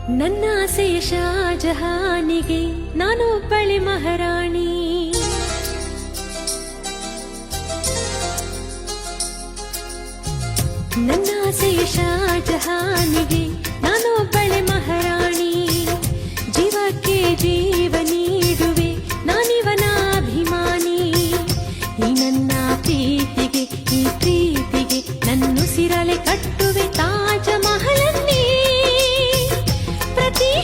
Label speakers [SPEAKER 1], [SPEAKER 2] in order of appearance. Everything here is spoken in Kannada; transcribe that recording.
[SPEAKER 1] ನನ್ನ ಆಸೆಯ ಶಾಜಹಾನಿಗೆ ನಾನೊಬ್ಬಳೆ ಮಹಾರಾಣಿ. ನನ್ನ ಆಸೆಯ ಶಾಜಹಾನಿಗೆ ನಾನೊಬ್ಬಳೆ ಮಹಾರಾಣಿ. ಜೀವಕ್ಕೆ ಜೀವ ನೀಡುವೆ ನಾನಿವನ ಅಭಿಮಾನಿ. ಈ ನನ್ನ ಪ್ರೀತಿಗೆ ಈ ಪ್ರೀತಿಗೆ ನನ್ನುಸಿರಲೆ ಕಟ್ಟುವೆ ತಾಜ ಮಹಲನ್ನೇ. ಪ್ರತಿ